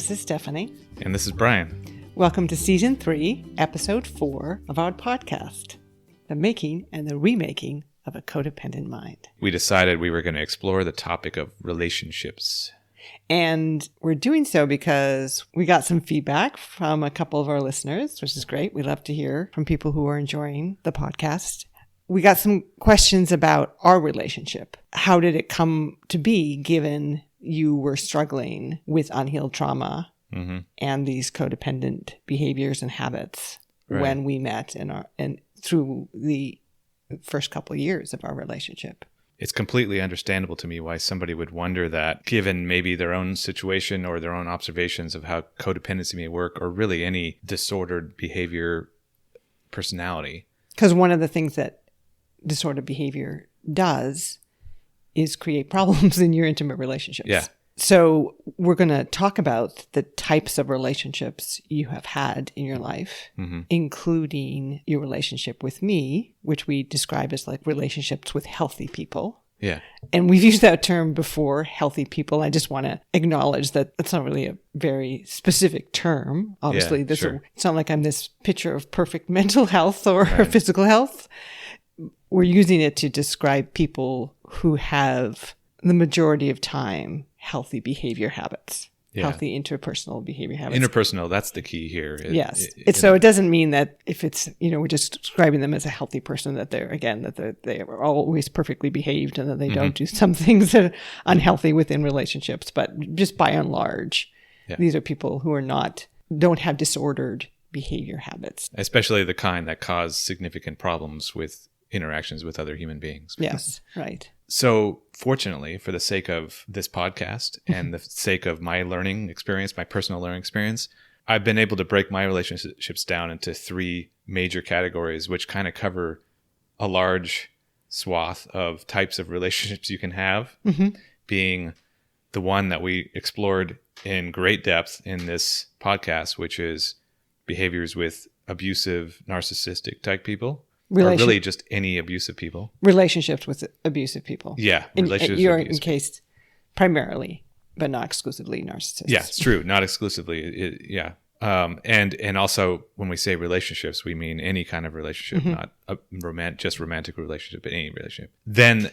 This is Stephanie. And this is Brian. Welcome to Season 3, Episode 4 of our podcast, The Making and the Remaking of a Codependent Mind. We decided we were going to explore the topic of relationships. And we're doing so because we got some feedback from a couple of our listeners, which is great. We love to hear from people who are enjoying the podcast. We got some questions about our relationship. How did it come to be given you were struggling with unhealed trauma and these codependent behaviors and habits when we met and through the first couple of years of our relationship? It's completely understandable to me why somebody would wonder that, given maybe their own situation or their own observations of how codependency may work, or really any disordered behavior personality. Because one of the things that disordered behavior does is create problems in your intimate relationships. Yeah. So we're going to talk about the types of relationships you have had in your life, including your relationship with me, which we describe as like relationships with healthy people. Yeah. And we've used that term before, healthy people. I just want to acknowledge that it's not really a very specific term. Obviously, it's not like I'm this picture of perfect mental health or physical health. We're using it to describe people who have the majority of time healthy behavior habits, healthy interpersonal behavior habits. Interpersonal, that's the key here. So it doesn't mean that if it's, we're just describing them as a healthy person, that they are always perfectly behaved and that they don't do some things that are unhealthy within relationships. But just by and large, these are people who don't have disordered behavior habits. Especially the kind that cause significant problems with interactions with other human beings. Yes, right. So fortunately, for the sake of this podcast and the sake of my learning experience, my personal learning experience, I've been able to break my relationships down into three major categories, which kind of cover a large swath of types of relationships you can have, being the one that we explored in great depth in this podcast, which is behaviors with abusive, narcissistic type people. Or really just any abusive people. Relationships with abusive people. Yeah. You're encased primarily, but not exclusively narcissists. Yeah, it's true. Not exclusively. And also when we say relationships, we mean any kind of relationship, not just romantic relationship, but any relationship. Then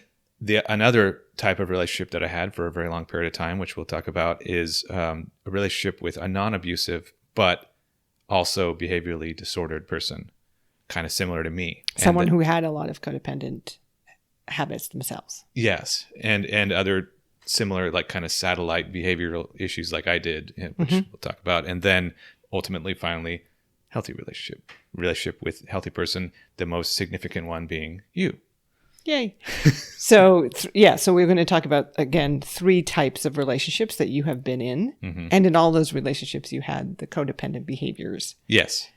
another type of relationship that I had for a very long period of time, which we'll talk about, is a relationship with a non-abusive, but also behaviorally disordered person. Kind of similar to me. Someone who had a lot of codependent habits themselves. Yes. And other similar, like kind of satellite behavioral issues like I did, which we'll talk about. And then ultimately, finally, healthy relationship with healthy person, the most significant one being you. Yay. So we're going to talk about, again, three types of relationships that you have been in. And in all those relationships, you had the codependent behaviors. Yes.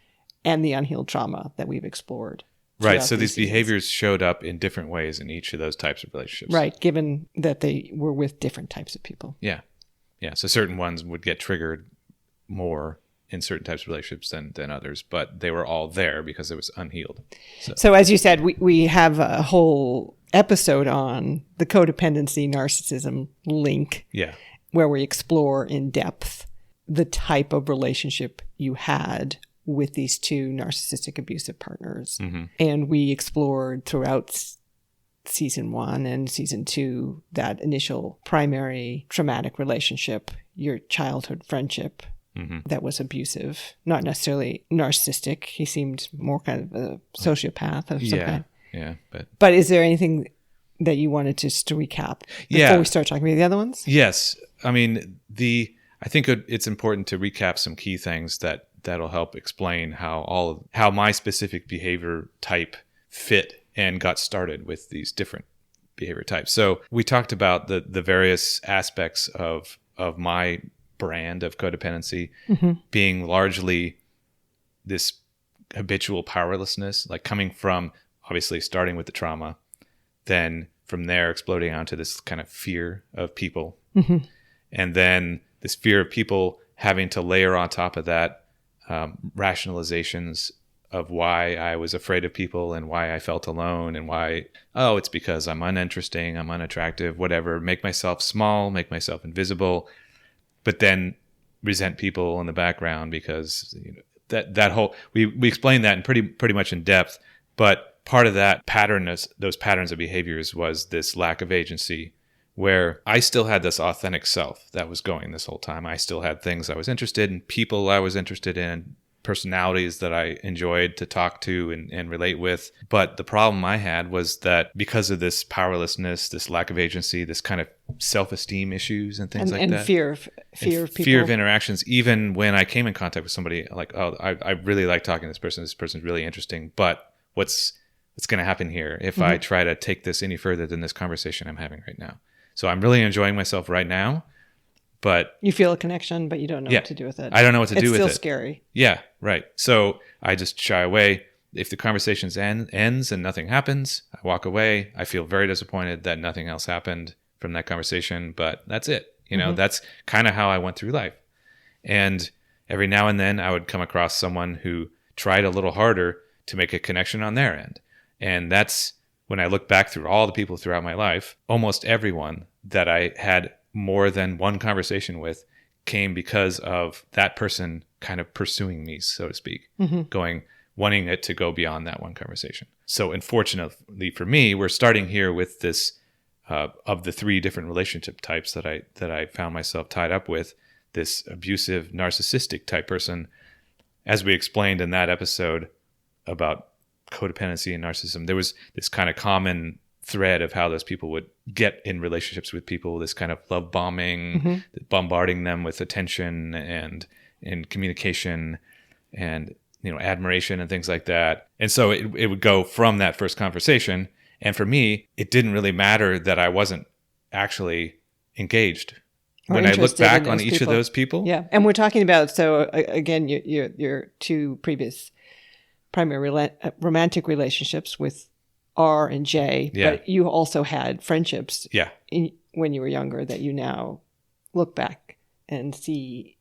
And the unhealed trauma that we've explored. Right. So these behaviors showed up in different ways in each of those types of relationships. Right. Given that they were with different types of people. Yeah. Yeah. So certain ones would get triggered more in certain types of relationships than others, but they were all there because it was unhealed. So as you said, we have a whole episode on the codependency narcissism link. Yeah. Where we explore in depth the type of relationship you had with these two narcissistic abusive partners. And we explored throughout season 1 and season 2 that initial primary traumatic relationship, your childhood friendship that was abusive, not necessarily narcissistic. He seemed more kind of a sociopath of some kind. Yeah. But is there anything that you wanted to recap before we start talking about the other ones? Yes. I mean, I think it's important to recap some key things that'll help explain how my specific behavior type fit and got started with these different behavior types. So we talked about the various aspects of my brand of codependency being largely this habitual powerlessness, like coming from obviously starting with the trauma, then from there exploding onto this kind of fear of people. And then this fear of people having to layer on top of that rationalizations of why I was afraid of people and why I felt alone and why, it's because I'm uninteresting, I'm unattractive, whatever, make myself small, make myself invisible. But then resent people in the background because that whole we explained that in pretty much in depth. But part of that pattern, those patterns of behaviors, was this lack of agency, where I still had this authentic self that was going this whole time. I still had things I was interested in, people I was interested in, personalities that I enjoyed to talk to and relate with. But the problem I had was that because of this powerlessness, this lack of agency, this kind of self-esteem issues and things like that. And fear of people. Fear of interactions. Even when I came in contact with somebody, like, oh, I really like talking to this person. This person's really interesting. But what's going to happen here if I try to take this any further than this conversation I'm having right now? So I'm really enjoying myself right now. But you feel a connection, but you don't know what to do with it. I don't know what to do with it. It's still scary. Yeah, right. So I just shy away. If the conversation ends and nothing happens, I walk away. I feel very disappointed that nothing else happened from that conversation, but that's it. That's kind of how I went through life. And every now and then I would come across someone who tried a little harder to make a connection on their end. And that's when I look back through all the people throughout my life, almost everyone that I had more than one conversation with came because of that person kind of pursuing me, so to speak, wanting it to go beyond that one conversation. So unfortunately for me, we're starting here with this, of the 3 different relationship types that I found myself tied up with, this abusive, narcissistic type person. As we explained in that episode about codependency and narcissism, there was this kind of common thread of how those people would get in relationships with people, this kind of love bombing, bombarding them with attention and communication and admiration and things like that. And so it would go from that first conversation. And for me, it didn't really matter that I wasn't actually engaged. When I look back on each of those people. Yeah. And we're talking about, so again, your 2 previous primary romantic relationships with R and J, but you also had friendships when you were younger that you now look back and see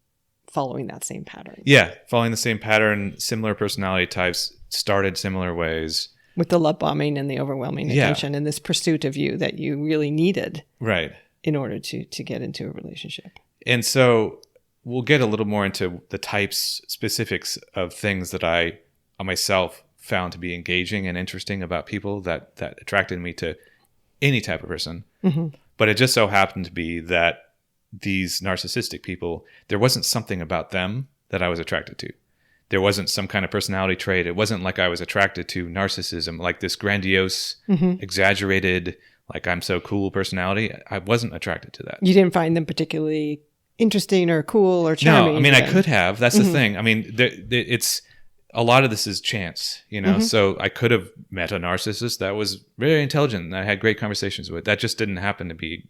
following that same pattern. Yeah, following the same pattern, similar personality types, started similar ways. With the love bombing and the overwhelming attention and this pursuit of you that you really needed in order to get into a relationship. And so we'll get a little more into the types, specifics of things that I myself found to be engaging and interesting about people that attracted me to any type of person. But it just so happened to be that these narcissistic people, there wasn't something about them that I was attracted to. There wasn't some kind of personality trait. It wasn't like I was attracted to narcissism, like this grandiose, exaggerated, like I'm so cool personality. I wasn't attracted to that. You didn't find them particularly interesting or cool or charming? No, I mean, I could have. That's the thing. I mean, it's... a lot of this is chance, so I could have met a narcissist that was very intelligent and I had great conversations with. That just didn't happen to be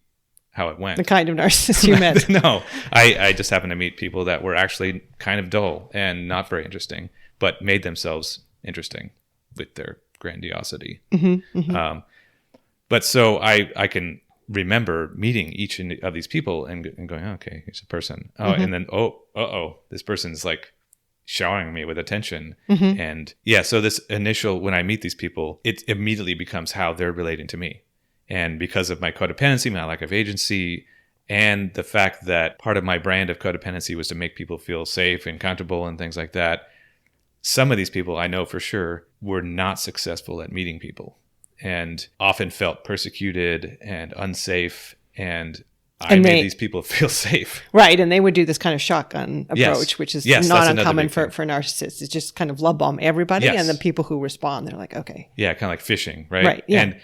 how it went. The kind of narcissist you met. No, I just happened to meet people that were actually kind of dull and not very interesting, but made themselves interesting with their grandiosity. But so I can remember meeting each of these people and going, okay, here's a person. And then, this person's like showering me with attention. And so this initial, when I meet these people, it immediately becomes how they're relating to me. And because of my codependency, my lack of agency, and the fact that part of my brand of codependency was to make people feel safe and comfortable and things like that, some of these people I know for sure were not successful at meeting people and often felt persecuted and unsafe, and I made these people feel safe. Right. And they would do this kind of shotgun approach, which is not uncommon for narcissists. It's just kind of love bomb everybody. And the people who respond, they're like, okay. Yeah, kind of like fishing, right? Right. Yeah. And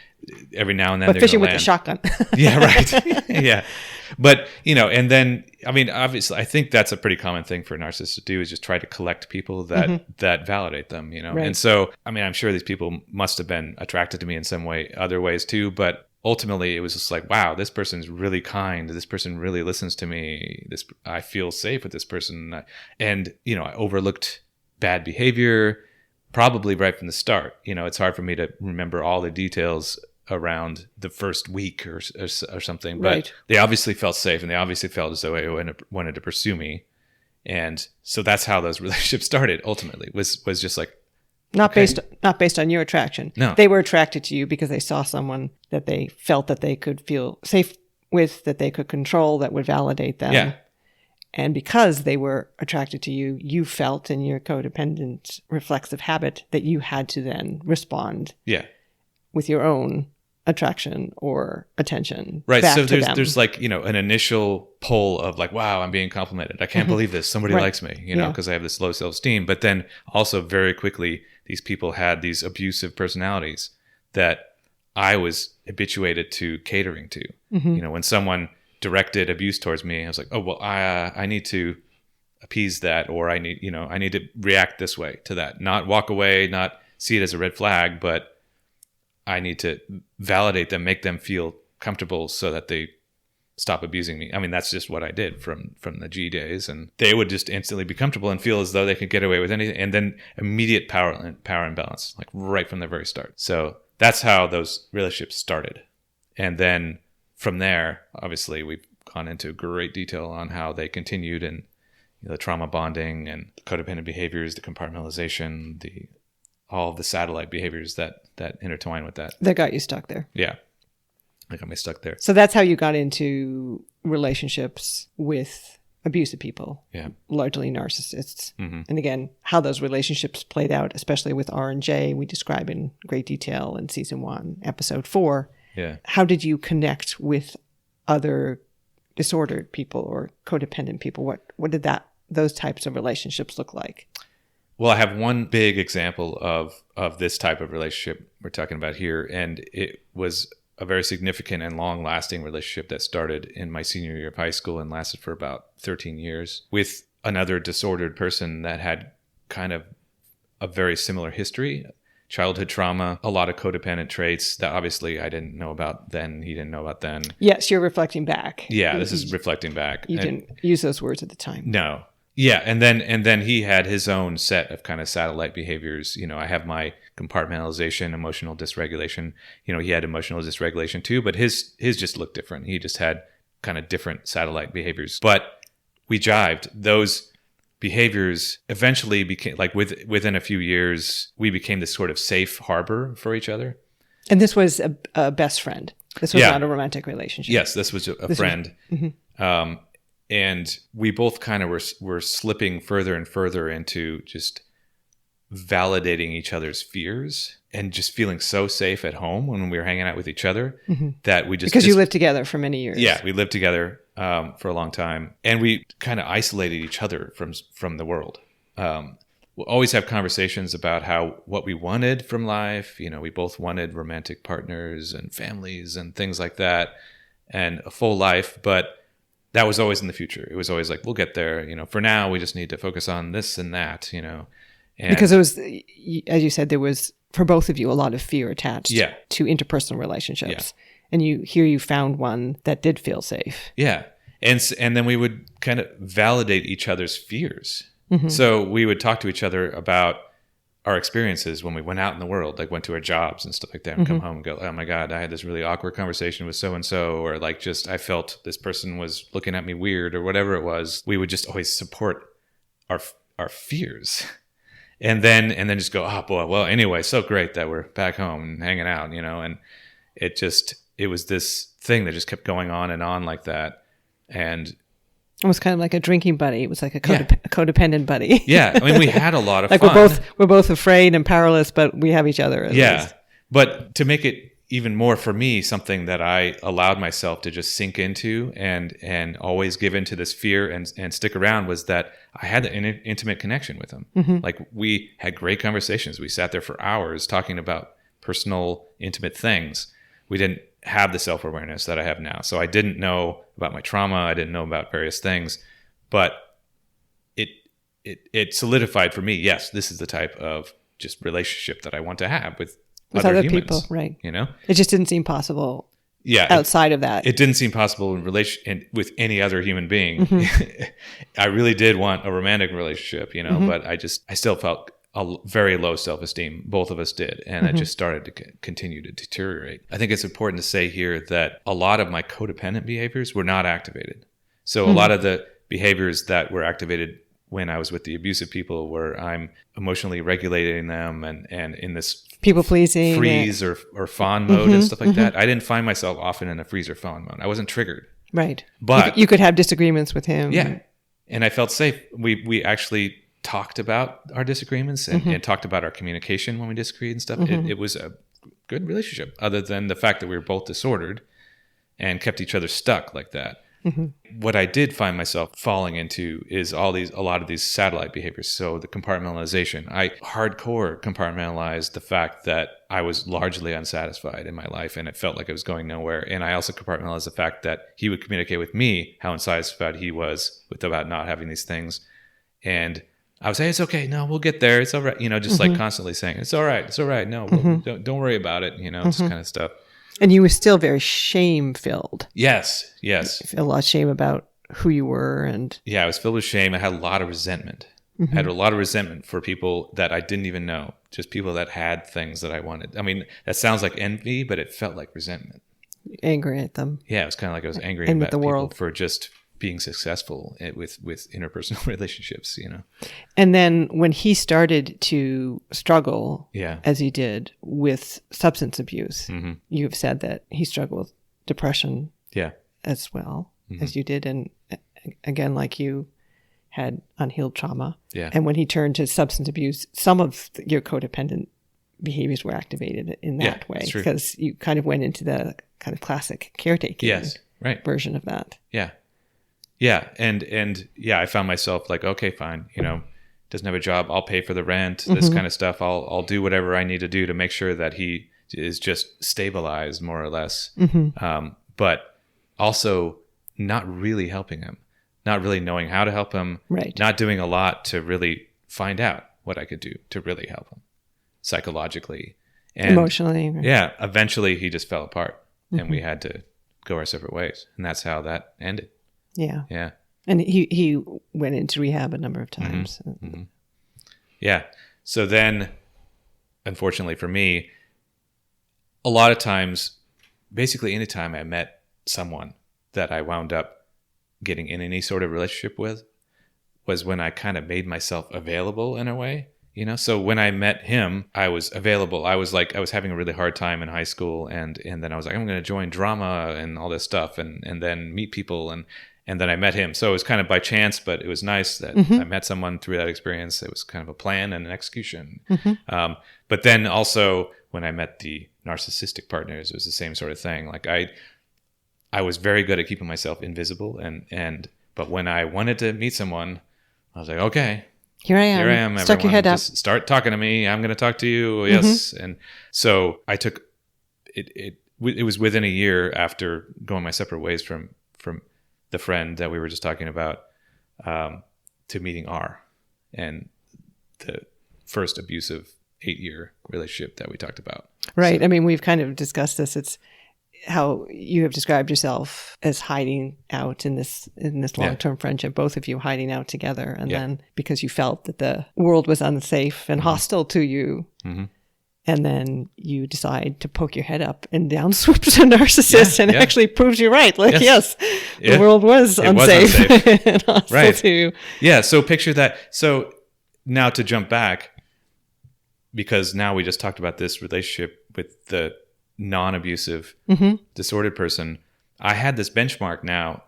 every now and then they're fishing with the shotgun. Yeah, right. Yeah. But, and then, I mean, obviously, I think that's a pretty common thing for narcissists to do, is just try to collect people that validate them, Right. And so, I mean, I'm sure these people must have been attracted to me in some way, other ways too, but ultimately, it was just like, wow, this person's really kind. This person really listens to me. I feel safe with this person. And, I overlooked bad behavior probably right from the start. It's hard for me to remember all the details around the first week or something. But they obviously felt safe, and they obviously felt as though they wanted to pursue me. And so that's how those relationships started, ultimately, was just like, Not based on your attraction. No. They were attracted to you because they saw someone that they felt that they could feel safe with, that they could control, that would validate them. Yeah. And because they were attracted to you, you felt in your codependent reflexive habit that you had to then respond with your own attraction or attention. Right. Back So to there's them. like, an initial pull of like, wow, I'm being complimented. I can't believe this. Somebody likes me, because I have this low self-esteem. But then also very quickly, these people had these abusive personalities that I was habituated to catering to. When someone directed abuse towards me, I was like, oh, well, I need to appease that, or I need to react this way to that, not walk away, not see it as a red flag, but I need to validate them, make them feel comfortable so that they stop abusing me. I mean, that's just what I did from the G days, and they would just instantly be comfortable and feel as though they could get away with anything, and then immediate power imbalance, like right from the very start. So that's how those relationships started. And then from there, obviously, we've gone into great detail on how they continued, and the trauma bonding and codependent behaviors, the compartmentalization, all of the satellite behaviors that intertwine with that. That got you stuck there. Yeah. That got me stuck there. So that's how you got into relationships with abusive people, largely narcissists. And again, how those relationships played out, especially with R and J, we describe in great detail in season 1, episode 4. Yeah. How did you connect with other disordered people or codependent people? What did those types of relationships look like? Well, I have one big example of this type of relationship we're talking about here, and it was a very significant and long-lasting relationship that started in my senior year of high school and lasted for about 13 years with another disordered person that had kind of a very similar history, childhood trauma, a lot of codependent traits that obviously I didn't know about then, he didn't know about then. Yes, you're reflecting back. Yeah, this is reflecting back. You didn't use those words at the time. No. Yeah, and then he had his own set of kind of satellite behaviors. I have my compartmentalization, emotional dysregulation. He had emotional dysregulation too, but his just looked different. He just had kind of different satellite behaviors. But we jived. Those behaviors eventually became, like within a few years, we became this sort of safe harbor for each other. And this was a best friend. This was not a romantic relationship. Yes, this was a friend. And we both kind of were slipping further and further into just validating each other's fears and just feeling so safe at home when we were hanging out with each other that we just... Because you lived together for many years. Yeah, we lived together for a long time. And we kind of isolated each other from the world. We'll always have conversations about what we wanted from life. We both wanted romantic partners and families and things like that and a full life, but that was always in the future. It was always like, we'll get there. For now, we just need to focus on this and that, And because it was, as you said, there was, for both of you, a lot of fear attached to interpersonal relationships. Yeah. And you found one that did feel safe. Yeah. And then we would kind of validate each other's fears. So we would talk to each other about our experiences when we went out in the world, like went to our jobs and stuff like that, and come home and go, oh my God, I had this really awkward conversation with so-and-so, or like just I felt this person was looking at me weird or whatever it was. We would just always support our fears and then just go, oh boy, well, anyway, so great that we're back home and hanging out, and it was this thing that just kept going on and on like that. And it was kind of like a drinking buddy. It was like a codependent buddy. Yeah. I mean, we had a lot of like fun. We're both afraid and powerless, but we have each other. At least. But to make it even more for me, something that I allowed myself to just sink into and always give into this fear and stick around was that I had an intimate connection with him. Like we had great conversations. We sat there for hours talking about personal, intimate things. We didn't have the self-awareness that I have now. So I didn't know about my trauma. I didn't know about various things, but it solidified for me. Yes, this is the type of just relationship that I want to have with other humans, people. Right. It just didn't seem possible. Yeah. Outside of that, it didn't seem possible in relation with any other human being. I really did want a romantic relationship, but I still felt a very low self-esteem. Both of us did. And it just started to continue to deteriorate. I think it's important to say here that a lot of my codependent behaviors were not activated. So a lot of the behaviors that were activated when I was with the abusive people where I'm emotionally regulating them and in this people-pleasing freeze or fawn mode and stuff like that. I didn't find myself often in a freeze or fawn mode. I wasn't triggered. Right. But you could have disagreements with him. Yeah. And I felt safe. We actually talked about our disagreements and talked about our communication when we disagreed and stuff. It was a good relationship, other than the fact that we were both disordered and kept each other stuck like that. What I did find myself falling into is a lot of these satellite behaviors. So the compartmentalization. I hardcore compartmentalized the fact that I was largely unsatisfied in my life and it felt like I was going nowhere. And I also compartmentalized the fact that he would communicate with me how unsatisfied he was about not having these things. And I would say, it's okay. No, we'll get there. It's all right. Just like constantly saying, it's all right. It's all right. No, don't worry about it. This kind of stuff. And you were still very shame-filled. Yes. You feel a lot of shame about who you were. And yeah, I was filled with shame. I had a lot of resentment. I had a lot of resentment for people that I didn't even know, just people that had things that I wanted. I mean, that sounds like envy, but it felt like resentment. Angry at them. Yeah, it was kind of like I was angry and at the people world for just being successful with interpersonal relationships, And then when he started to struggle, as he did, with substance abuse, you have said that he struggled with depression as well as you did. And again, like you had unhealed trauma. Yeah. And when he turned to substance abuse, some of your codependent behaviors were activated in that way because you kind of went into the kind of classic caretaking version of that. Yeah. Yeah. And I found myself like, okay, fine. Doesn't have a job. I'll pay for the rent, this kind of stuff. I'll do whatever I need to do to make sure that he is just stabilized more or less. But also not really helping him, not really knowing how to help him, not doing a lot to really find out what I could do to really help him psychologically and emotionally. Yeah. Eventually he just fell apart and we had to go our separate ways. And that's how that ended. Yeah. Yeah. And he went into rehab a number of times. Yeah. So then, unfortunately for me, a lot of times, basically anytime I met someone that I wound up getting in any sort of relationship with was when I kind of made myself available in a way. So when I met him, I was available. I was having a really hard time in high school. And then I was like, I'm going to join drama and all this stuff and then meet people. And then I met him. So it was kind of by chance, but it was nice that I met someone through that experience. It was kind of a plan and an execution. But then also when I met the narcissistic partners, it was the same sort of thing. Like I was very good at keeping myself invisible. But when I wanted to meet someone, I was like, okay, here I am. Stuck your head up. Just start talking to me. I'm going to talk to you. Yes. And so I took it. It was within a year after going my separate ways from the friend that we were just talking about, to meeting R and the first abusive 8-year relationship that we talked about. Right. So, I mean, we've kind of discussed this. It's how you have described yourself as hiding out in this long-term friendship, both of you hiding out together. And then because you felt that the world was unsafe and hostile to you, and then you decide to poke your head up and down swoops a narcissist and actually proves you right. Like, the world was unsafe and hostile to you. Yeah. So picture that. So now to jump back, because now we just talked about this relationship with the non-abusive, disordered person. I had this benchmark now.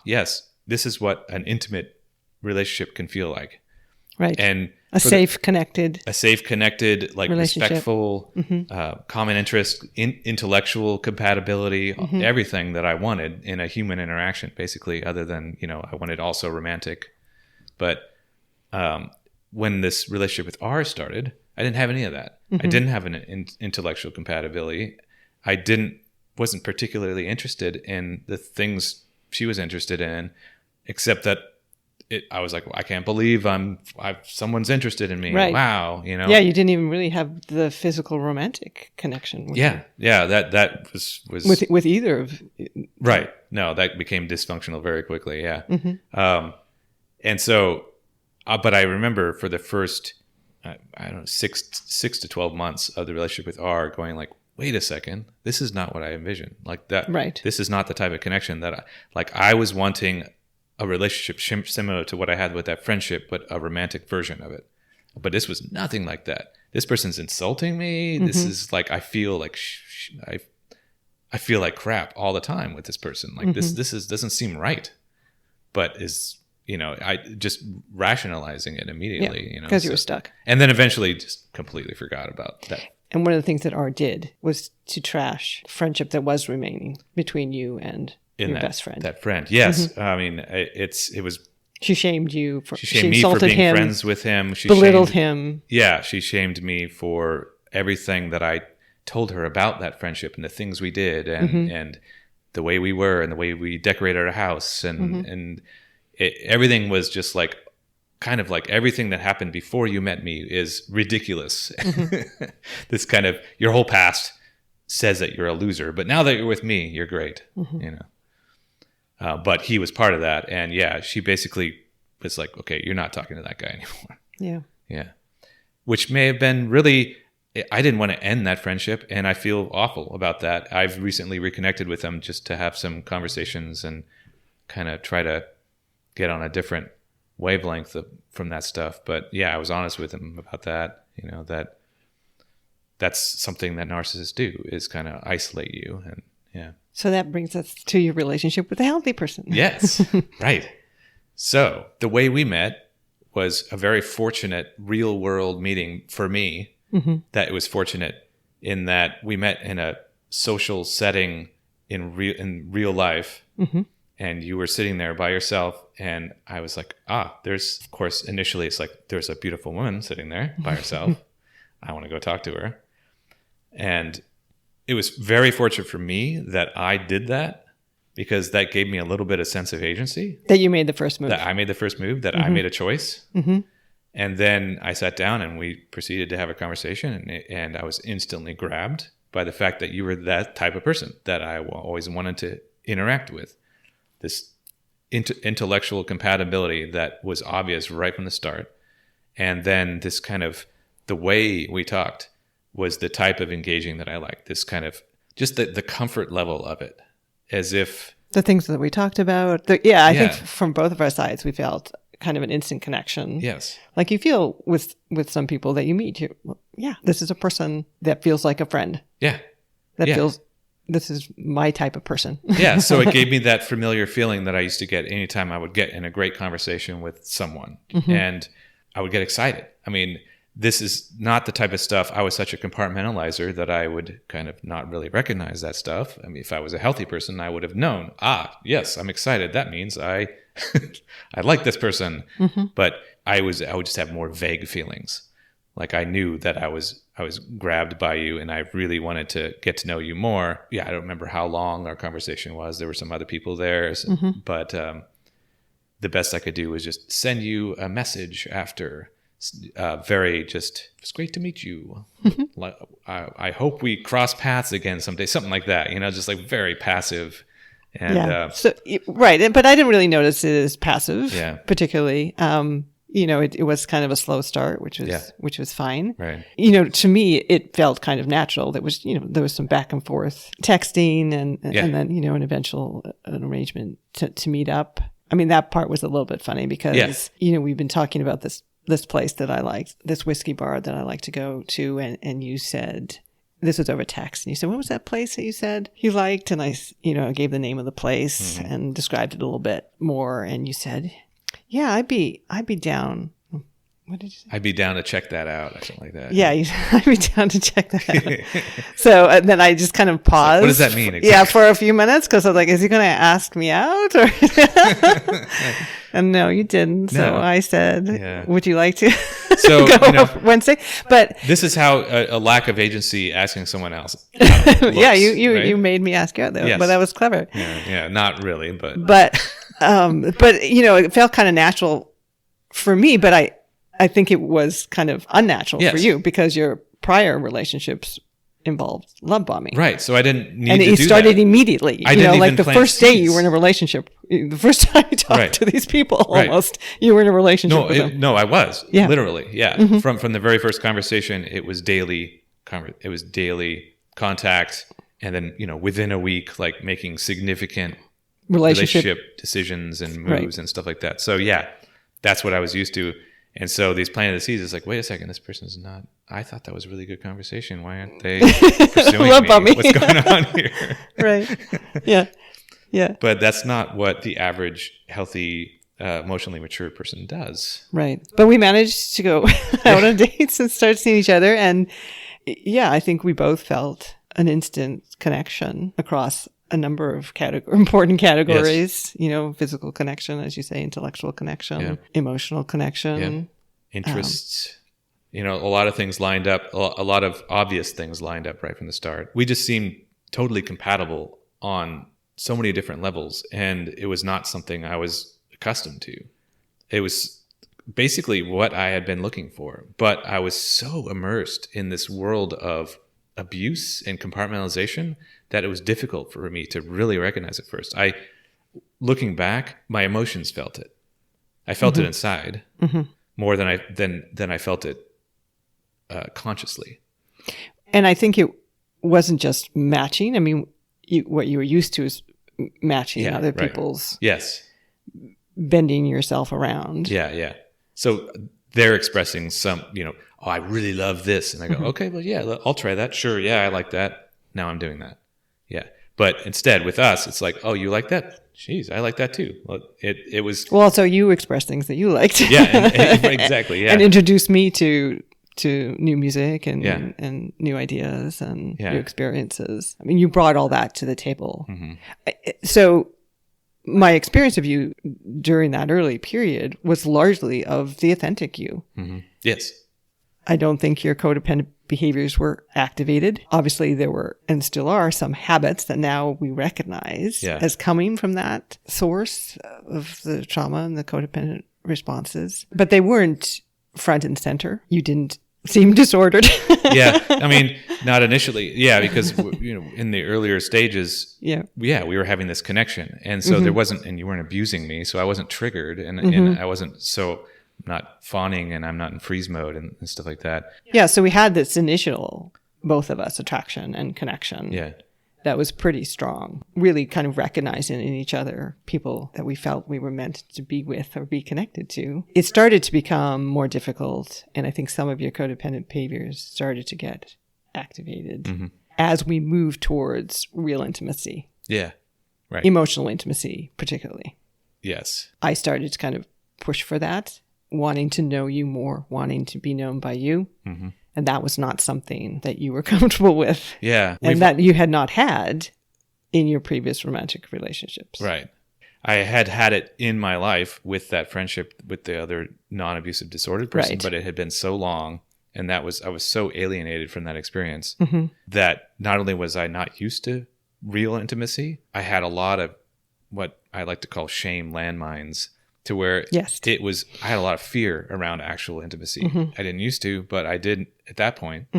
Yes, this is what an intimate relationship can feel like. Right. And a safe, connected, like respectful, common interest, intellectual compatibility, everything that I wanted in a human interaction, basically, other than, I wanted also romantic. But when this relationship with R started, I didn't have any of that. I didn't have an intellectual compatibility. Wasn't particularly interested in the things she was interested in, except that I was like, well, I can't believe someone's interested in me. Right. Wow. Yeah. You didn't even really have the physical romantic connection. With her. That was with either of. Right. No, that became dysfunctional very quickly. Yeah. And so, but I remember for the first, I don't know, 6 to 12 months of the relationship with R going like, wait a second, this is not what I envisioned. Like that. Right. This is not the type of connection that I was wanting a relationship similar to what I had with that friendship, but a romantic version of it. But this was nothing like that. This person's insulting me. This is like, I feel like I feel like crap all the time with this person. Like this doesn't seem right, but is I just rationalizing it immediately, because you were stuck. And then eventually just completely forgot about that. And one of the things that R did was to trash the friendship that was remaining between you and your best friend. That friend. Yes. I mean, it was. She shamed you. She shamed me for being friends with him. She belittled him. Yeah. She shamed me for everything that I told her about that friendship and the things we did and the way we were and the way we decorated our house and everything was just like kind of like everything that happened before you met me is ridiculous. This kind of your whole past says that you're a loser, but now that you're with me, you're great. But he was part of that, and she basically was like, okay, you're not talking to that guy anymore. Yeah. Which may have been really. I didn't want to end that friendship, and I feel awful about that. I've recently reconnected with him just to have some conversations and kind of try to get on a different wavelength from that stuff. But I was honest with him about that. That's something that narcissists do, is kind of isolate you. And so that brings us to your relationship with a healthy person. Yes, right. So the way we met was a very fortunate real world meeting for me. That it was fortunate in that we met in a social setting in real life, and you were sitting there by yourself, and I was like, there's, of course, initially it's like, there's a beautiful woman sitting there by herself. I want to go talk to her. And it was very fortunate for me that I did that, because that gave me a little bit of sense of agency. That you made the first move. That I made the first move, that I made a choice. And then I sat down and we proceeded to have a conversation, and I was instantly grabbed by the fact that you were that type of person that I always wanted to interact with. This intellectual compatibility that was obvious right from the start. And then this kind of, the way we talked was the type of engaging that I liked. This kind of, just the comfort level of it, as if... The things that we talked about. I think from both of our sides, we felt kind of an instant connection. Yes. Like you feel with some people that you meet, this is a person that feels like a friend. Yeah. That feels, this is my type of person. So it gave me that familiar feeling that I used to get anytime I would get in a great conversation with someone. And I would get excited. I mean, this is not the type of stuff, I was such a compartmentalizer that I would kind of not really recognize that stuff. I mean, if I was a healthy person, I would have known, yes, I'm excited. That means I like this person. But I would just have more vague feelings. Like I knew that I was grabbed by you and I really wanted to get to know you more. I don't remember how long our conversation was. There were some other people there, but the best I could do was just send you a message after. It's great to meet you. I hope we cross paths again someday, something like that, just like very passive. And right. But I didn't really notice it as passive, particularly. It was kind of a slow start, which was fine. Right. To me, it felt kind of natural. There was, there was some back and forth texting and then, an arrangement to meet up. I mean, that part was a little bit funny because, we've been talking about this place that I liked, this whiskey bar that I like to go to. And you said, this was over text. And you said, what was that place that you said you liked? And I gave the name of the place and described it a little bit more. And you said, I'd be down. What did you say? I'd be down to check that out or something like that. Yeah, I'd be down to check that out. So then I just kind of paused. So what does that mean exactly? For a few minutes, because I was like, is he going to ask me out? Or and no, you didn't. So I said, would you like to go Wednesday? But this is how a lack of agency asking someone else looks, you made me ask you out, though. Yes. But that was clever. Yeah, not really, but it felt kind of natural for me, but I think it was kind of unnatural for you because your prior relationships involved love bombing. Right. So I didn't need to do that. And it started immediately. I didn't even the first day you were in a relationship, the first time you talked to these people almost, you were in a relationship with them. No, I was. Yeah. Literally. Yeah. Mm-hmm. From the very first conversation, it was daily contact. And then, within a week, like making significant relationship decisions and moves and stuff like that. So that's what I was used to. And so these planting the seeds is like, wait a second, this person's not, I thought that was a really good conversation. Why aren't they pursuing me? What's going on here? Right. Yeah. But that's not what the average healthy emotionally mature person does. Right. But we managed to go out on dates and start seeing each other. And yeah, I think we both felt an instant connection across a number of important categories, physical connection, as you say, intellectual connection, emotional connection, interests, a lot of things lined up, a lot of obvious things lined up right from the start. We just seemed totally compatible on so many different levels. And it was not something I was accustomed to. It was basically what I had been looking for, but I was so immersed in this world of abuse and compartmentalization that it was difficult for me to really recognize it first. Looking back, my emotions felt it. I felt it inside more than I felt it consciously. And I think it wasn't just matching. I mean, what you were used to is matching other people's. Yes. Bending yourself around. Yeah. So they're expressing some, I really love this. And I go, okay, well, yeah, I'll try that. Sure. Yeah, I like that. Now I'm doing that. Yeah. But instead with us, it's like, oh, you like that? Jeez, I like that too. Well, it was. Well, so you expressed things that you liked. Yeah, exactly. Yeah. And introduced me to new music and new ideas and new experiences. I mean, you brought all that to the table. So my experience of you during that early period was largely of the authentic you. Yes. I don't think your codependent behaviors were activated. Obviously, there were and still are some habits that now we recognize as coming from that source of the trauma and the codependent responses. But they weren't front and center. You didn't seem disordered. Yeah. I mean, not initially. Yeah. Because, in the earlier stages, we were having this connection. And so there wasn't, and you weren't abusing me. So I wasn't triggered and I wasn't, so I'm not fawning and I'm not in freeze mode and stuff like that. Yeah. So we had this initial, both of us, attraction and connection. Yeah. That was pretty strong, really kind of recognizing in each other people that we felt we were meant to be with or be connected to. It started to become more difficult, and I think some of your codependent behaviors started to get activated as we moved towards real intimacy. Yeah, right. Emotional intimacy, particularly. Yes. I started to kind of push for that, wanting to know you more, wanting to be known by you. And that was not something that you were comfortable with. Yeah. And that you had not had in your previous romantic relationships. Right. I had it in my life with that friendship with the other non-abusive disordered person, but it had been so long. And I was so alienated from that experience that not only was I not used to real intimacy, I had a lot of what I like to call shame landmines. To where I had a lot of fear around actual intimacy. I didn't used to, but I did at that point.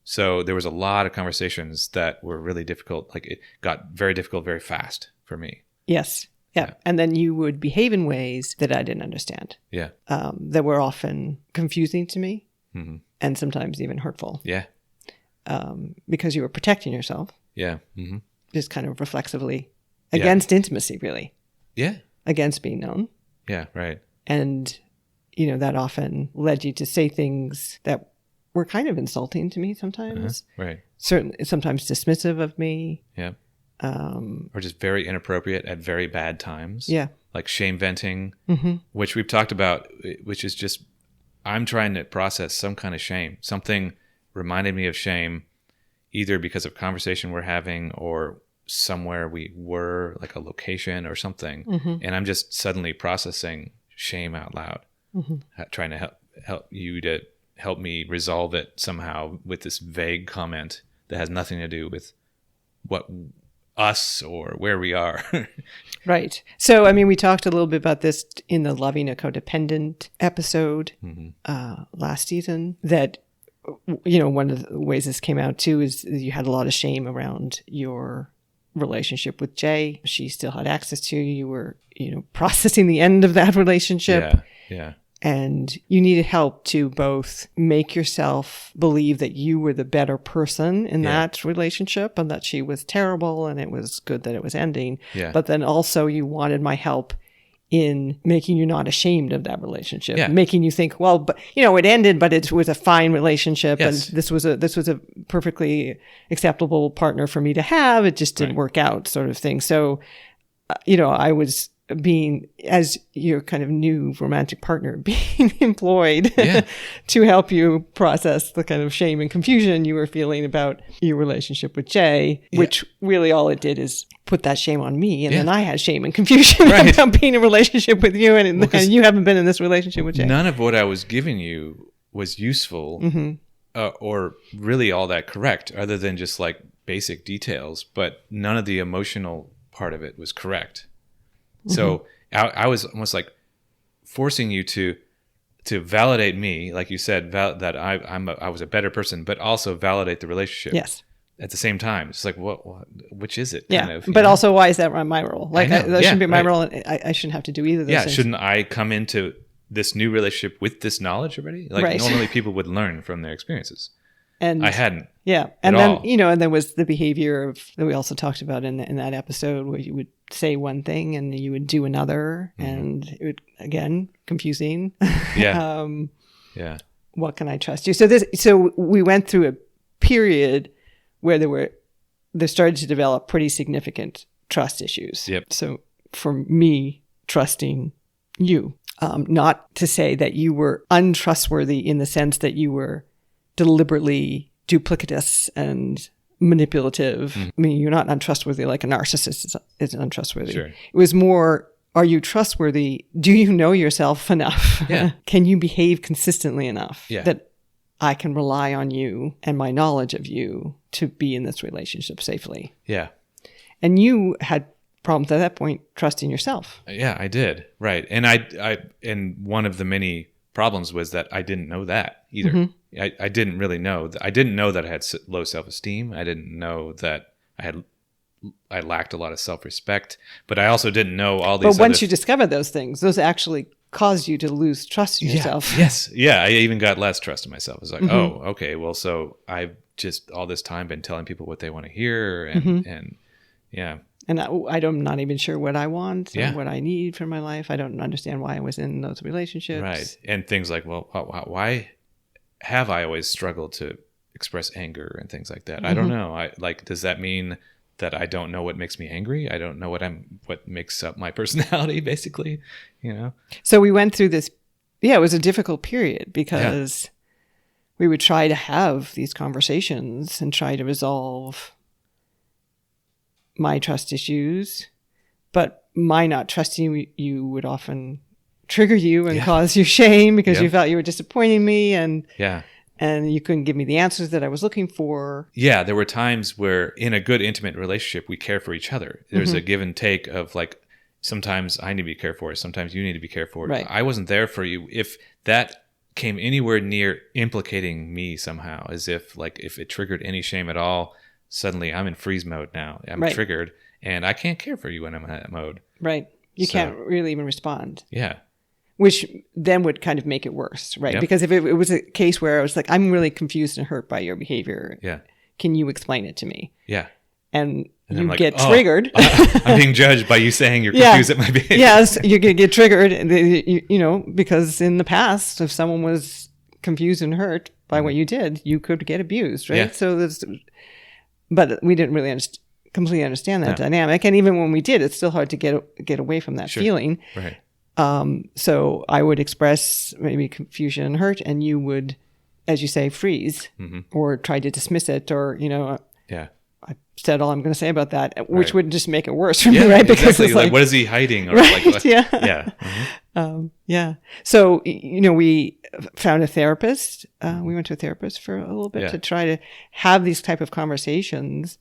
So there was a lot of conversations that were really difficult. Like it got very difficult very fast for me. Yes. Yeah. And then you would behave in ways that I didn't understand. Yeah. That were often confusing to me and sometimes even hurtful. Yeah. Because you were protecting yourself. Yeah. Just kind of reflexively against intimacy, really. Yeah. Against being known. Yeah, right. And, that often led you to say things that were kind of insulting to me sometimes. Right. Certainly, sometimes dismissive of me. Yeah. Or just very inappropriate at very bad times. Yeah. Like shame venting, which we've talked about, which is just, I'm trying to process some kind of shame. Something reminded me of shame, either because of conversation we're having or somewhere we were, like a location or something, and I'm just suddenly processing shame out loud, trying to help you to help me resolve it somehow with this vague comment that has nothing to do with what us or where we are. Right. So, I mean, we talked a little bit about this in the Loving a Codependent episode last season, that one of the ways this came out too is you had a lot of shame around your relationship with Jay. She still had access to you. You were, processing the end of that relationship. Yeah. And you needed help to both make yourself believe that you were the better person in that relationship and that she was terrible and it was good that it was ending. Yeah. But then also you wanted my help in making you not ashamed of that relationship, making you think, well, but it ended, but it was a fine relationship, and this was a perfectly acceptable partner for me to have. It just didn't work out, sort of thing. So, I was being, as your kind of new romantic partner, being employed Yeah. to help you process the kind of shame and confusion you were feeling about your relationship with Jay, which really all it did is put that shame on me. And then I had shame and confusion about being in a relationship with you. And you haven't been in this relationship with Jay. None of what I was giving you was useful or really all that correct, other than just like basic details, but none of the emotional part of it was correct. So I was almost like forcing you to validate me, like you said, that I was a better person, but also validate the relationship. Yes. At the same time, it's like, which is it? Yeah. Kind of, but also, why is that my role? Like, that shouldn't be my role, and I shouldn't have to do either of those things. Shouldn't I come into this new relationship with this knowledge already? Like, normally people would learn from their experiences. And I hadn't. Yeah. And then, and there was the behavior that we also talked about in that episode, where you would say one thing and you would do another, and it would, again, confusing. Yeah. What can I trust you? So we went through a period where there started to develop pretty significant trust issues. Yep. So for me, trusting you, not to say that you were untrustworthy in the sense that you were deliberately duplicitous and manipulative. I mean, you're not untrustworthy like a narcissist is untrustworthy. Sure. It was more, are you trustworthy? Do you know yourself enough? Yeah. Can you behave consistently enough Yeah. that I can rely on you and my knowledge of you to be in this relationship safely? Yeah. And you had problems at that point trusting yourself. Yeah, I did. Right. And and one of the many problems was that I didn't know that either. I didn't really know. I didn't know that I had low self-esteem. I didn't know that I lacked a lot of self-respect, but I also didn't know all these. But once you discover those things, those actually cause you to lose trust in yourself. Yes. Yeah. I even got less trust in myself. It's like, oh, okay. Well, so I've just all this time been telling people what they want to hear, and yeah. And I'm not even sure what I want or what I need for my life. I don't understand why I was in those relationships. Right. And things like, well, why have I always struggled to express anger and things like that? I don't know. Does that mean that I don't know what makes me angry? I don't know what makes up my personality, basically, So we went through this. Yeah, it was a difficult period because we would try to have these conversations and try to resolve my trust issues, but my not trusting you would often trigger you and cause you shame because you felt you were disappointing me, and you couldn't give me the answers that I was looking for. Yeah, there were times where in a good intimate relationship we care for each other. There's a give and take of like, sometimes I need to be cared for, sometimes you need to be cared for. Right. I wasn't there for you if that came anywhere near implicating me somehow, as if it triggered any shame at all. Suddenly I'm in freeze mode now. I'm triggered and I can't care for you when I'm in that mode. Right. You can't really even respond. Yeah. Which then would kind of make it worse, right? Yep. Because if it was a case where I was like, I'm really confused and hurt by your behavior. Yeah. Can you explain it to me? Yeah. And you like, get triggered. I'm being judged by you saying you're confused at my behavior. Yes, you're going to get triggered, because in the past, if someone was confused and hurt by what you did, you could get abused, right? Yeah. So but we didn't really completely understand that dynamic. And even when we did, it's still hard to get away from that feeling. Right. So I would express maybe confusion and hurt, and you would, as you say, freeze or try to dismiss it, or, I said all I'm going to say about that, which would just make it worse for me, right? Because it's like, what is he hiding? Or right? Yeah. So, we found a therapist. We went to a therapist for a little bit to try to have these type of conversations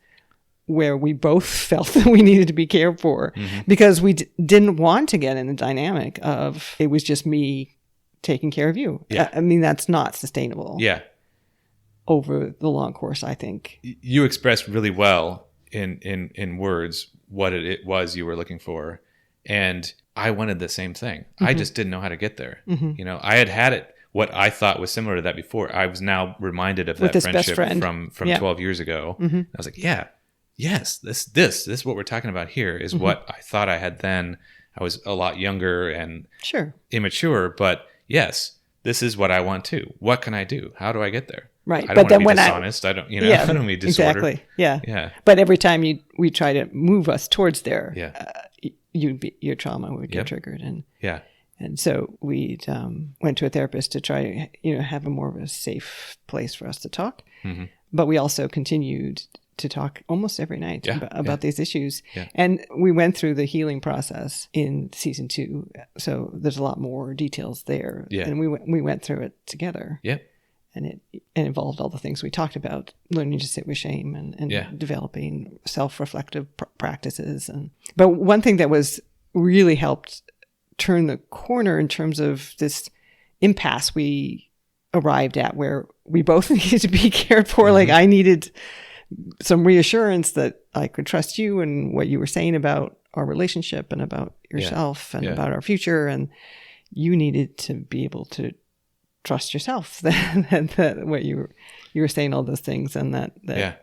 where we both felt that we needed to be cared for, because we didn't want to get in the dynamic of it was just me taking care of you. Yeah. I mean, that's not sustainable. Yeah. Over the long course, I think. You expressed really well in words what it was you were looking for. And I wanted the same thing. I just didn't know how to get there. I had it, what I thought was similar to that before. I was now reminded of that friendship from 12 years ago. I was like, yes, this what we're talking about here is what I thought I had then. I was a lot younger and immature, but yes, this is what I want too. What can I do? How do I get there? Right. I don't want to be dishonest. I don't, I don't mean disorder. Exactly. Yeah. But every time we try to move us towards there, your trauma would get triggered. Yeah. And so we went to a therapist to try, have a more of a safe place for us to talk. Mm-hmm. But we also continued to talk almost every night about these issues. Yeah. And we went through the healing process in season 2. So there's a lot more details there. Yeah. And we went through it together. Yeah. And it involved all the things we talked about, learning to sit with shame and developing self-reflective practices. But one thing that was really helped turn the corner in terms of this impasse we arrived at, where we both needed to be cared for. Mm-hmm. Like I needed some reassurance that I could trust you and what you were saying about our relationship and about yourself and about our future. And you needed to be able to trust yourself that what you were saying all those things, and that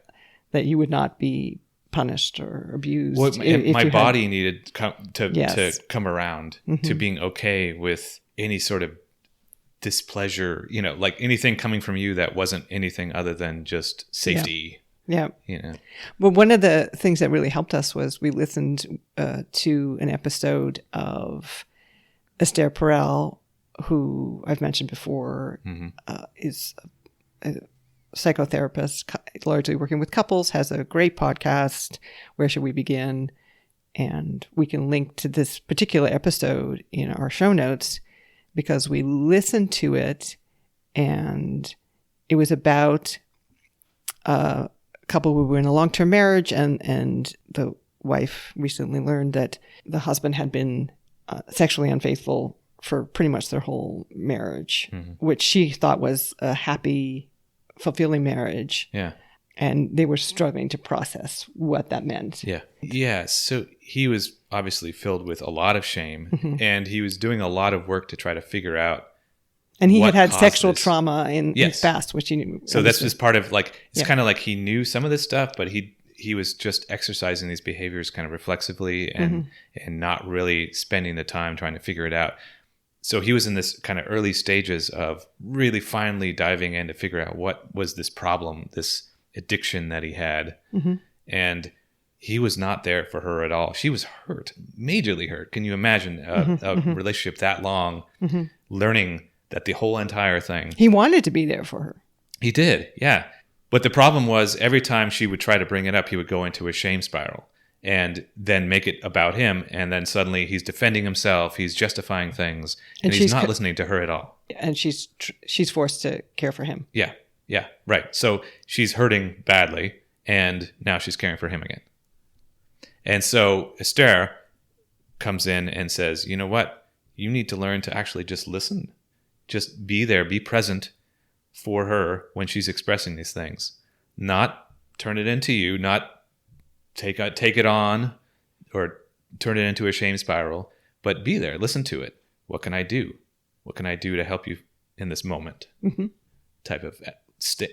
you would not be punished or abused. Well, my body needed to come around to being okay with any sort of displeasure, like anything coming from you that wasn't anything other than just safety. Yeah. Well, one of the things that really helped us was we listened to an episode of Esther Perel, who I've mentioned before, is a psychotherapist, largely working with couples, has a great podcast, Where Should We Begin? And we can link to this particular episode in our show notes, because we listened to it, and it was about a couple who were in a long-term marriage, and the wife recently learned that the husband had been sexually unfaithful for pretty much their whole marriage, which she thought was a happy, fulfilling marriage. Yeah. And they were struggling to process what that meant. Yeah. Yeah. So he was obviously filled with a lot of shame, and he was doing a lot of work to try to figure out. And he had sexual trauma in his past, which he knew. So that's just part of it's kind of like he knew some of this stuff, but he was just exercising these behaviors kind of reflexively and not really spending the time trying to figure it out. So he was in this kind of early stages of really finally diving in to figure out what was this problem, this addiction that he had. And he was not there for her at all. She was hurt, majorly hurt. Can you imagine a relationship that long, learning that the whole entire thing... He wanted to be there for her. He did, yeah. But the problem was every time she would try to bring it up, he would go into a shame spiral and then make it about him. And then suddenly he's defending himself. He's justifying things. And he's not listening to her at all. And she's forced to care for him. Yeah. Yeah. Right. So she's hurting badly, and now she's caring for him again. And so Esther comes in and says, you know what? You need to learn to actually just listen. Just be there, be present for her when she's expressing these things. Not turn it into you, not take it on or turn it into a shame spiral, but be there, listen to it. What can I do? What can I do to help you in this moment? Type of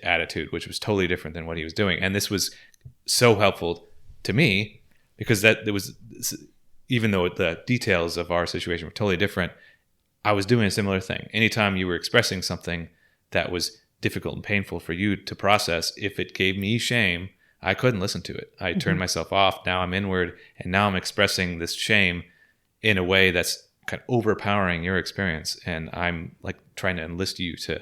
attitude, which was totally different than what he was doing. And this was so helpful to me because even though the details of our situation were totally different, I was doing a similar thing. Anytime you were expressing something that was difficult and painful for you to process, if it gave me shame, I couldn't listen to it. I turned myself off. Now I'm inward, and now I'm expressing this shame in a way that's kind of overpowering your experience. And I'm like trying to enlist you to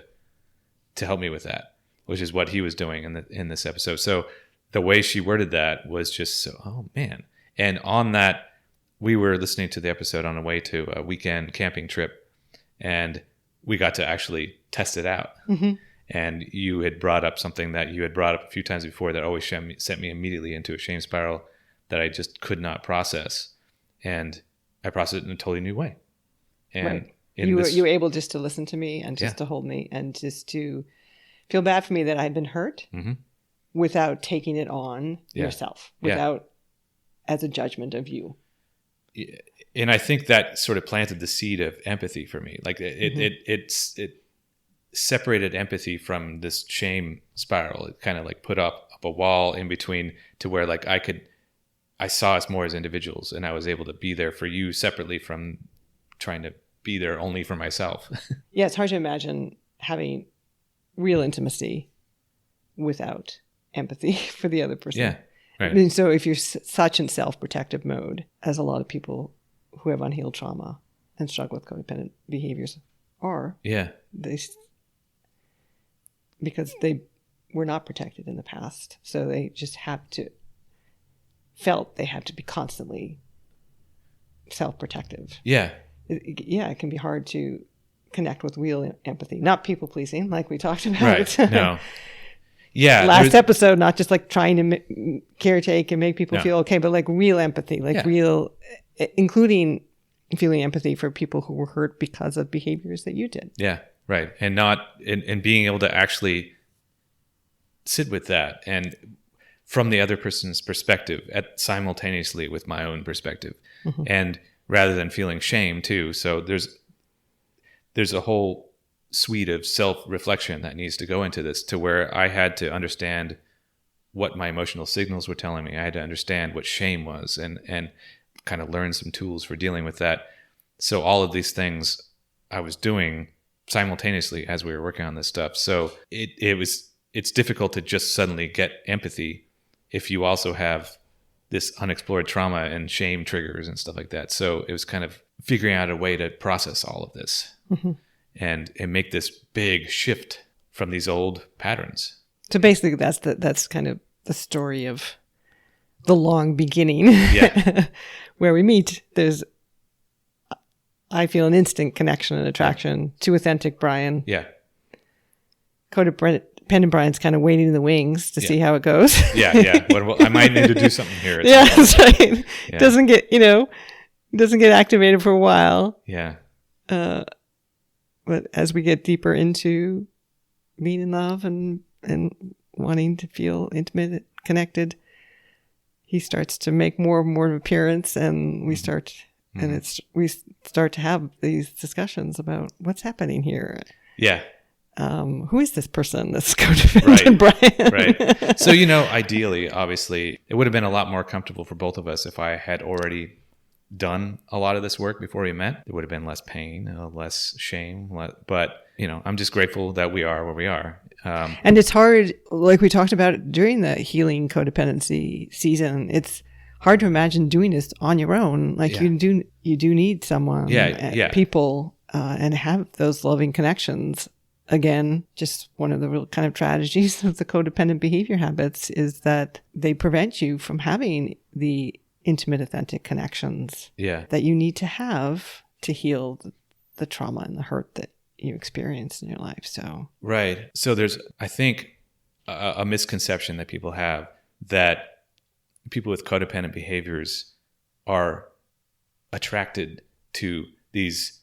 help me with that, which is what he was doing in this episode. So the way she worded that was just so, oh man. And on that, we were listening to the episode on the way to a weekend camping trip, and we got to actually test it out. And you had brought up something that you had brought up a few times before that always sent me immediately into a shame spiral that I just could not process. And I processed it in a totally new way. And you were able just to listen to me and just to hold me and just to feel bad for me that I'd been hurt without taking it on yourself, without as a judgment of you. And I think that sort of planted the seed of empathy for me. Like it separated empathy from this shame spiral. It kind of like put up a wall in between to where like I saw us more as individuals, and I was able to be there for you separately from trying to be there only for myself. Yeah, it's hard to imagine having real intimacy without empathy for the other person. Yeah. Right. I mean, so if you're such in self-protective mode, as a lot of people who have unhealed trauma and struggle with codependent behaviors are, because they were not protected in the past, so they just felt they had to be constantly self-protective. It can be hard to connect with real empathy, not people pleasing like we talked about. Right. No. Last episode, not just like trying to caretake and make people feel okay, but like real empathy, real, including feeling empathy for people who were hurt because of behaviors that you did. Yeah. Right. And and being able to actually sit with that and from the other person's perspective simultaneously with my own perspective. Mm-hmm. And rather than feeling shame too. So there's a whole suite of self-reflection that needs to go into this, to where I had to understand what my emotional signals were telling me. I had to understand what shame was and kind of learn some tools for dealing with that. So all of these things I was doing simultaneously as we were working on this stuff. So it's difficult to just suddenly get empathy if you also have this unexplored trauma and shame triggers and stuff like that. So it was kind of figuring out a way to process all of this. Mm-hmm. and make this big shift from these old patterns. So basically that's kind of the story of the long beginning. Where we meet. I feel an instant connection and attraction to authentic Brian. Codependent Brian's kind of waiting in the wings to see how it goes. Well, I might need to do something here. That's right. Doesn't get activated for a while. But as we get deeper into being in love and wanting to feel intimate, connected, he starts to make more and more of an appearance, and we start to have these discussions about what's happening here. Who is this person, this codependent Brian? Right. So, ideally, obviously, it would have been a lot more comfortable for both of us if I had already done a lot of this work before we met. There would have been less pain, less shame, but I'm just grateful that we are where we are. And it's hard, like we talked about during the healing codependency season, it's hard to imagine doing this on your own. Like you do need someone, people, and have those loving connections. Again, just one of the real kind of tragedies of the codependent behavior habits is that they prevent you from having the intimate, authentic connections that you need to have to heal the trauma and the hurt that you experienced in your life. So there's, I think, a misconception that people have that people with codependent behaviors are attracted to these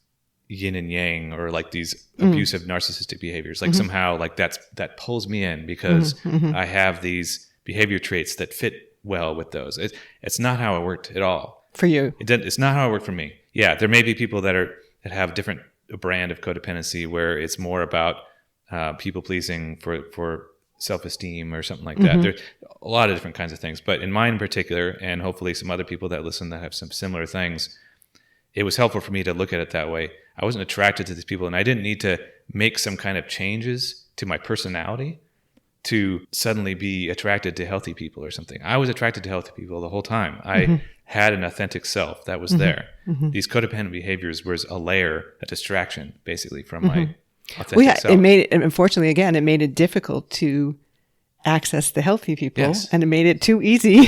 yin and yang, or like these abusive narcissistic behaviors. Like somehow like that pulls me in because I have these behavior traits that fit well with those. It's not how it worked at all for you. It's not how it worked for me. There may be people that have different brand of codependency where it's more about people pleasing for self-esteem or something like that. There's a lot of different kinds of things, but in mine in particular, and hopefully some other people that listen that have some similar things, it was helpful for me to look at it that way. I wasn't attracted to these people, and I didn't need to make some kind of changes to my personality to suddenly be attracted to healthy people or something. I was attracted to healthy people the whole time. I had an authentic self that was there. These codependent behaviors was a distraction, basically, from my authentic self. Unfortunately, again, it made it difficult to access the healthy people, and it made it too easy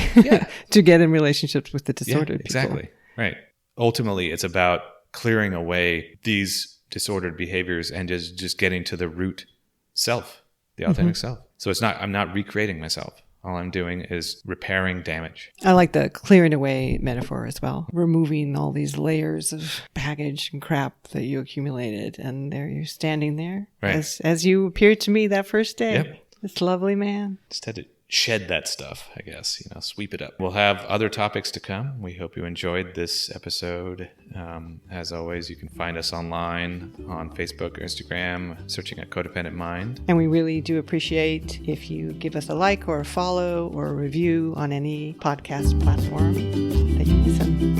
to get in relationships with the disordered people. Exactly. Right. Ultimately, it's about clearing away these disordered behaviors and just getting to the root self, the authentic self. So I'm not recreating myself. All I'm doing is repairing damage. I like the clearing away metaphor as well. Removing all these layers of baggage and crap that you accumulated. And there you're standing there as you appeared to me that first day. Yep. This lovely man. Just had to shed that stuff, I guess, sweep it up. We'll have other topics to come. We hope you enjoyed this episode. As always, you can find us online on Facebook or Instagram, searching at Codependent Mind. And we really do appreciate if you give us a like or a follow or a review on any podcast platform that you listen.